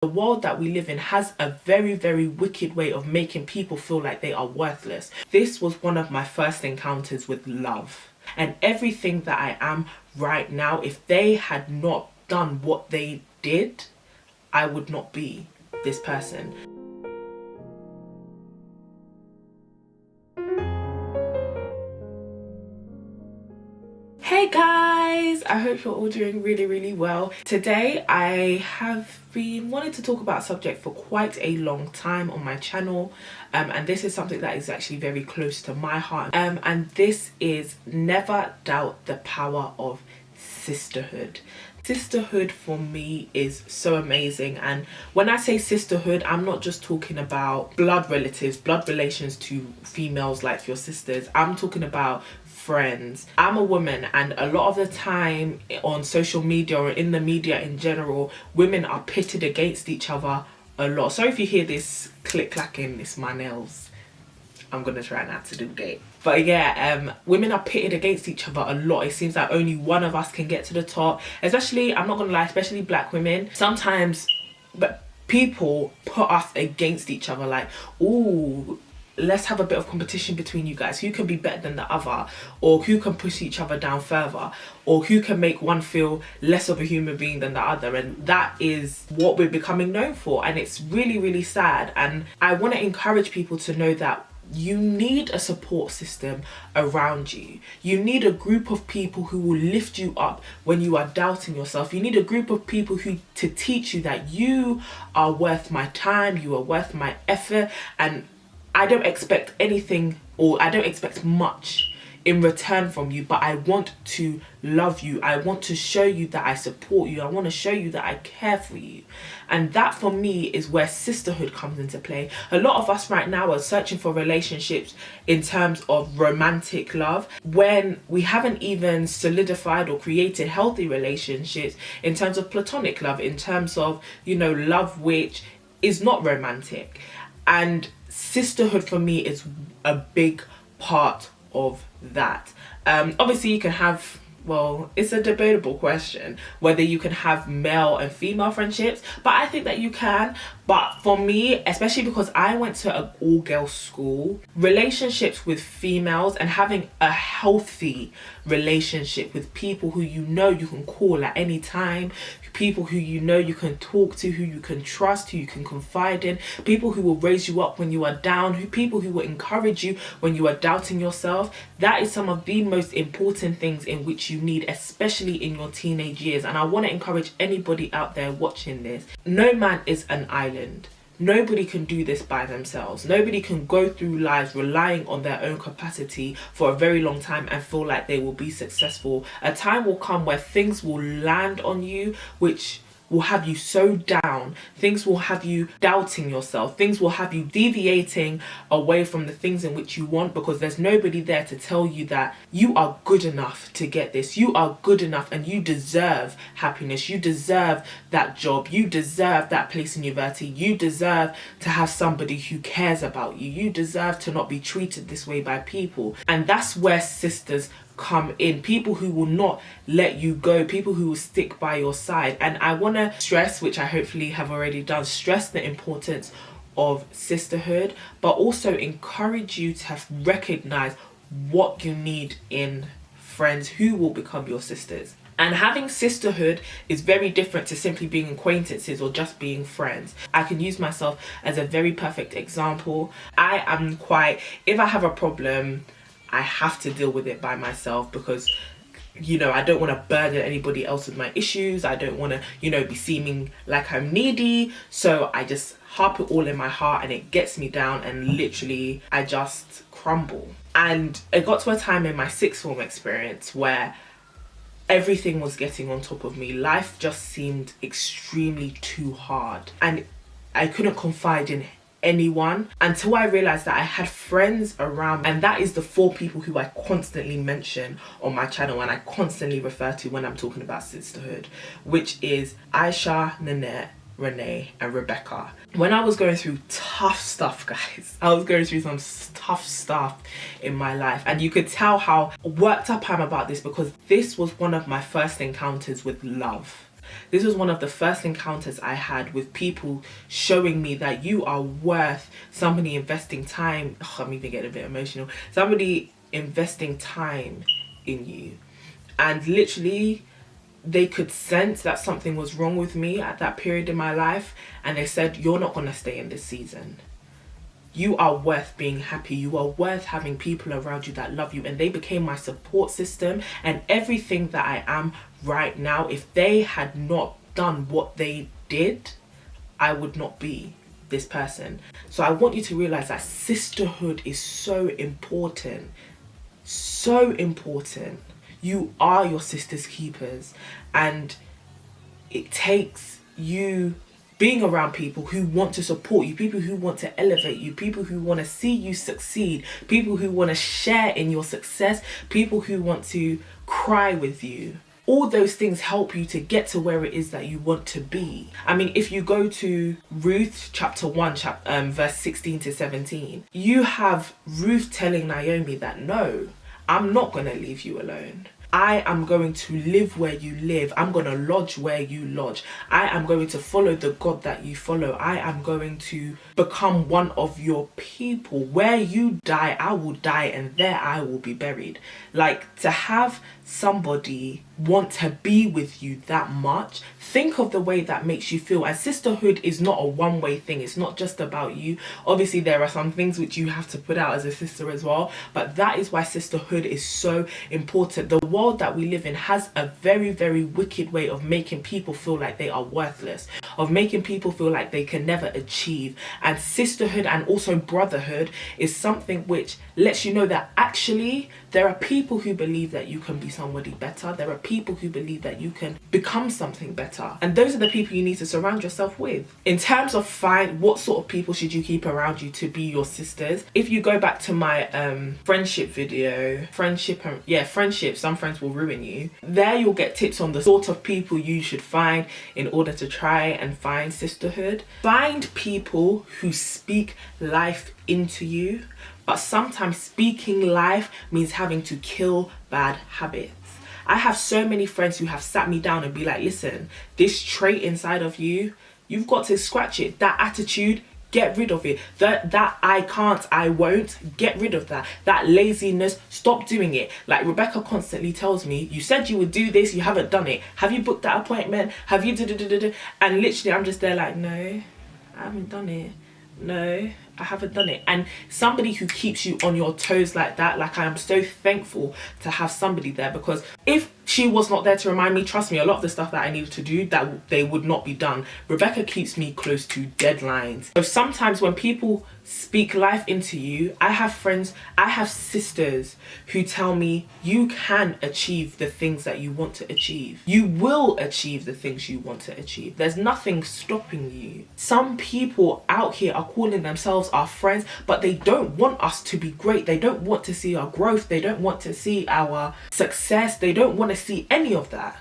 The world that we live in has a very, very wicked way of making people feel like they are worthless. This was one of my first encounters with love. And everything that I am right now, if they had not done what they did, I would not be this person. Hey guys, I hope you're all doing really well. Today I have been wanting to talk about a subject for quite a long time on my channel, and this is something that is actually very close to my heart, and this is never doubt the power of sisterhood. Sisterhood for me is so amazing, and when I say sisterhood, I'm not just talking about blood relatives, blood relations to females like your sisters. I'm talking about friends. I'm a woman, and a lot of the time on social media or in the media in general, women are pitted against each other a lot. So if you hear this click clacking, it's my nails. I'm gonna try not to do that. But yeah, women are pitted against each other a lot. It seems like only one of us can get to the top, especially, I'm not gonna lie, especially black women. Sometimes but people put us against each other, like, ooh, let's have a bit of competition between you guys. Who can be better than the other, or who can push each other down further, or who can make one feel less of a human being than the other. And that is what we're becoming known for, and it's really sad. And I want to encourage people to know that you need a support system around you. You need a group of people who will lift you up when you are doubting yourself. You need a group of people who to teach you that you are worth my time, you are worth my effort, and I don't expect anything, or I don't expect much in return from you, but I want to love you. I want to show you that I support you. I want to show you that I care for you. And that for me is where sisterhood comes into play. A lot of us right now are searching for relationships in terms of romantic love, when we haven't even solidified or created healthy relationships in terms of platonic love, in terms of, you know, love which is not romantic. And sisterhood for me is a big part of that. Obviously you can have, well, it's a debatable question whether you can have male and female friendships, but I think that you can. But for me, especially because I went to an all-girls school, relationships with females and having a healthy relationship with people who you know you can call at any time, people who you know you can talk to, who you can trust, who you can confide in, people who will raise you up when you are down, people who will encourage you when you are doubting yourself. That is some of the most important things in which you need, especially in your teenage years. And I want to encourage anybody out there watching this, no man is an island. Nobody can do this by themselves. Nobody can go through lives relying on their own capacity for a very long time and feel like they will be successful. A time will come where things will land on you which will have you so down. Things will have you doubting yourself. Things will have you deviating away from the things in which you want, because there's nobody there to tell you that you are good enough to get this. You are good enough and you deserve happiness. You deserve that job. You deserve that place in university. You deserve to have somebody who cares about you. You deserve to not be treated this way by people. And that's where sisters come in. People who will not let you go, people who will stick by your side. And I want to stress, which I hopefully have already done, stress the importance of sisterhood, but also encourage you to recognize what you need in friends who will become your sisters. And having sisterhood is very different to simply being acquaintances or just being friends. I can use myself as a very perfect example. I am quite, if I have a problem, I have to deal with it by myself, because, you know, I don't want to burden anybody else with my issues. I don't want to, you know, be seeming like I'm needy. So I just harp it all in my heart, and it gets me down, and literally I just crumble. And it got to a time in my sixth form experience where everything was getting on top of me. Life just seemed extremely too hard, and I couldn't confide in anyone until I realized that I had friends around me. And that is the 4 people who I constantly mention on my channel and I constantly refer to when I'm talking about sisterhood, which is Aisha, Nanette, Renee and Rebecca. When I was going through tough stuff, guys, I was going through some tough stuff in my life, and you could tell how worked up I am about this, because this was one of my first encounters with love. This was one of the first encounters I had with people showing me that you are worth somebody investing time. I'm even getting a bit emotional. Somebody investing time in you. And literally, they could sense that something was wrong with me at that period in my life. And they said, you're not going to stay in this season. You are worth being happy. You are worth having people around you that love you. And they became my support system. And everything that I am right now, if they had not done what they did, I would not be this person. So I want you to realize that sisterhood is so important. So important. You are your sister's keepers. And it takes you being around people who want to support you, people who want to elevate you, people who want to see you succeed, people who want to share in your success, people who want to cry with you. All those things help you to get to where it is that you want to be. I mean, if you go to Ruth chapter 1, verse 16 to 17, you have Ruth telling Naomi that, no, I'm not going to leave you alone. I am going to live where you live. I'm going to lodge where you lodge. I am going to follow the God that you follow. I am going to become one of your people. Where you die, I will die, and there I will be buried. Like, to have somebody want to be with you that much, think of the way that makes you feel. And sisterhood is not a one-way thing. It's not just about you. Obviously, there are some things which you have to put out as a sister as well, but that is why sisterhood is so important. The world that we live in has a very, very wicked way of making people feel like they are worthless, of making people feel like they can never achieve. And sisterhood and also brotherhood is something which lets you know that actually there are people who believe that you can be somebody better. There are people who believe that you can become something better. And those are the people you need to surround yourself with. In terms of what sort of people should you keep around you to be your sisters? If you go back to my friendship video, friendship, some friends will ruin you. There you'll get tips on the sort of people you should find in order to try and find sisterhood. Find people who speak life into you. But sometimes speaking life means having to kill bad habits. I have so many friends who have sat me down and be like, listen, this trait inside of you, you've got to scratch it. That attitude, get rid of it. That I can't, I won't, get rid of that. That laziness, stop doing it. Like Rebecca constantly tells me, you said you would do this, you haven't done it. Have you booked that appointment? Have you da-da-da-da-da? And literally I'm just there like, no, I haven't done it. No, I haven't done it. And somebody who keeps you on your toes like that, like I am so thankful to have somebody there, because if she was not there to remind me, trust me, a lot of the stuff that I needed to do, that they would not be done. Rebecca keeps me close to deadlines. So sometimes when people speak life into you, I have friends, I have sisters who tell me you can achieve the things that you want to achieve. You will achieve the things you want to achieve. There's nothing stopping you. Some people out here are calling themselves our friends, but they don't want us to be great. They don't want to see our growth. They don't want to see our success. They don't want to see any of that.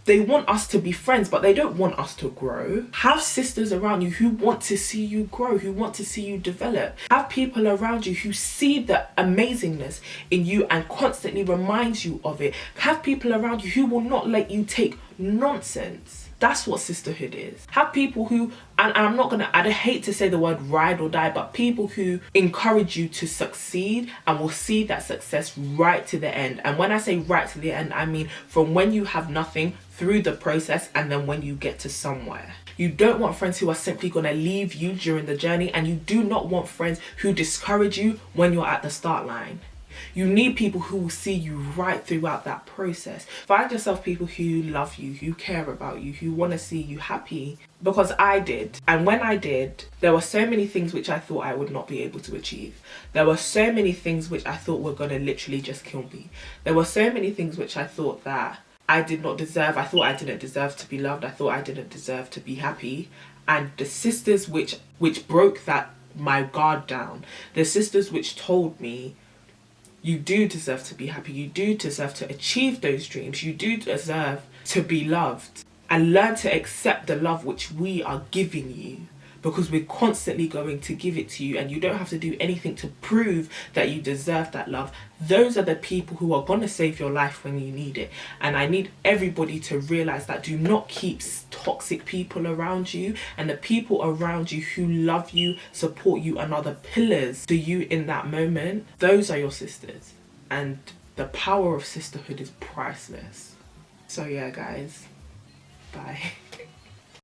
They want us to be friends, but they don't want us to grow. Have sisters around you who want to see you grow, who want to see you develop. Have people around you who see the amazingness in you and constantly reminds you of it. Have people around you who will not let you take nonsense. That's what sisterhood is. Have people who, and I hate to say the word ride or die, but people who encourage you to succeed and will see that success right to the end. And when I say right to the end, I mean from when you have nothing through the process and then when you get to somewhere. You don't want friends who are simply going to leave you during the journey, and you do not want friends who discourage you when you're at the start line. You need people who will see you right throughout that process. Find yourself people who love you, who care about you, who want to see you happy. Because I did. And when I did, there were so many things which I thought I would not be able to achieve. There were so many things which I thought were going to literally just kill me. There were so many things which I thought that I did not deserve. I thought I didn't deserve to be loved. I thought I didn't deserve to be happy. And the sisters which broke my guard down, the sisters which told me, you do deserve to be happy. You do deserve to achieve those dreams. You do deserve to be loved. And learn to accept the love which we are giving you. because we're constantly going to give it to you, and you don't have to do anything to prove that you deserve that love. Those are the people who are going to save your life when you need it. And I need everybody to realize that. Do not keep toxic people around you, and the people around you who love you, support you, and are the pillars to you in that moment, those are your sisters. And the power of sisterhood is priceless. So yeah, guys, bye.